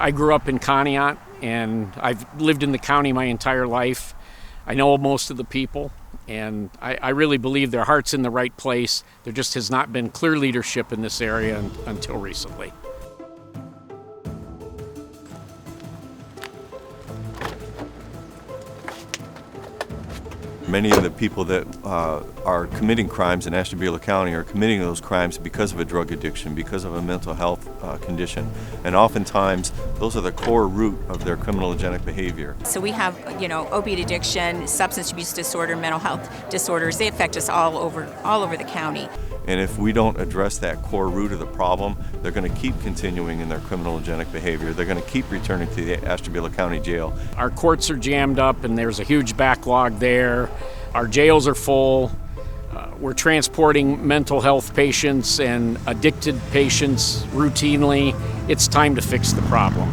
I grew up in Conneaut, and I've lived in the county my entire life. I know most of the people, and I really believe their heart's in the right place. There just has not been clear leadership in this area until recently. Many of the people that are committing crimes in Ashtabula County are committing those crimes because of a drug addiction, because of a mental health condition. And oftentimes, those are the core root of their criminogenic behavior. So we have, opiate addiction, substance abuse disorder, mental health disorders. They affect us all over the county. And if we don't address that core root of the problem, they're going to keep continuing in their criminogenic behavior. They're going to keep returning to the Ashtabula County Jail. Our courts are jammed up, and there's a huge backlog there. Our jails are full. We're transporting mental health patients and addicted patients routinely. It's time to fix the problem.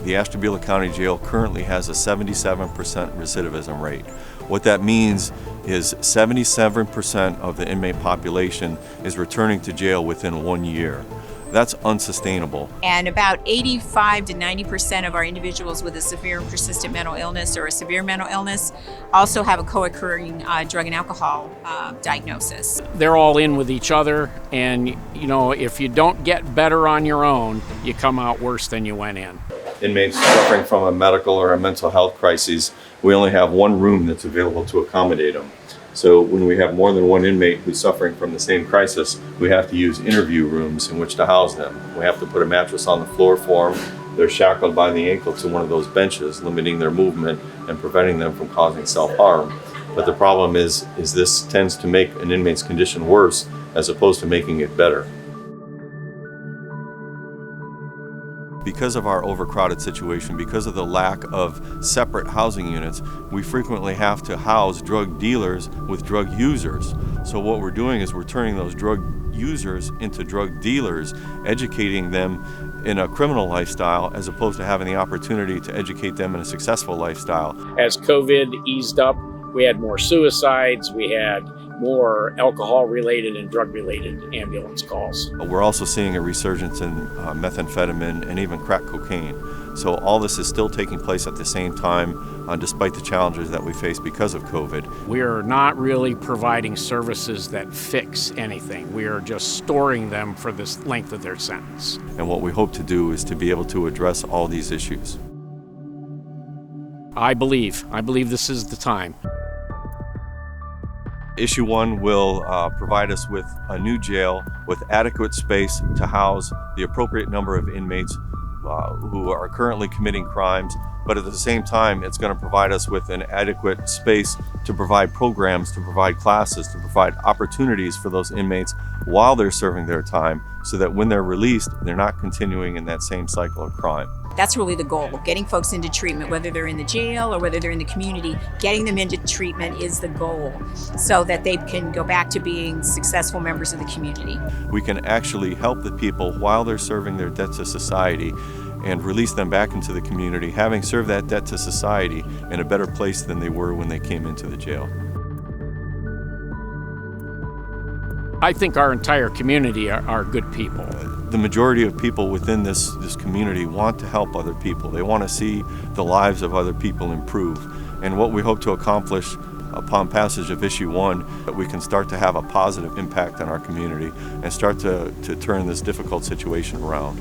The Ashtabula County Jail currently has a 77% recidivism rate. What that means is 77% of the inmate population is returning to jail within 1 year. That's unsustainable. And about 85 to 90% of our individuals with a severe and persistent mental illness or a severe mental illness also have a co-occurring drug and alcohol diagnosis. They're all in with each other, and if you don't get better on your own, you come out worse than you went in. Inmates suffering from a medical or a mental health crisis, we only have one room that's available to accommodate them. So when we have more than one inmate who's suffering from the same crisis, we have to use interview rooms in which to house them. We have to put a mattress on the floor for them. They're shackled by the ankle to one of those benches, limiting their movement and preventing them from causing self-harm. But the problem is this tends to make an inmate's condition worse as opposed to making it better. Because of our overcrowded situation, because of the lack of separate housing units, we frequently have to house drug dealers with drug users. So what we're doing is we're turning those drug users into drug dealers, educating them in a criminal lifestyle as opposed to having the opportunity to educate them in a successful lifestyle. As COVID eased up, we had more suicides, we had more alcohol-related and drug-related ambulance calls. We're also seeing a resurgence in methamphetamine and even crack cocaine. So all this is still taking place at the same time, despite the challenges that we face because of COVID. We are not really providing services that fix anything. We are just storing them for the length of their sentence. And what we hope to do is to be able to address all these issues. I believe this is the time. Issue 1 will provide us with a new jail with adequate space to house the appropriate number of inmates who are currently committing crimes, but at the same time it's going to provide us with an adequate space to provide programs, to provide classes, to provide opportunities for those inmates while they're serving their time, so that when they're released, they're not continuing in that same cycle of crime. That's really the goal, getting folks into treatment, whether they're in the jail or whether they're in the community. Getting them into treatment is the goal so that they can go back to being successful members of the community. We can actually help the people while they're serving their debt to society and release them back into the community, having served that debt to society in a better place than they were when they came into the jail. I think our entire community are good people. The majority of people within this community want to help other people. They want to see the lives of other people improve. And what we hope to accomplish upon passage of Issue 1, that we can start to have a positive impact on our community and start to turn this difficult situation around.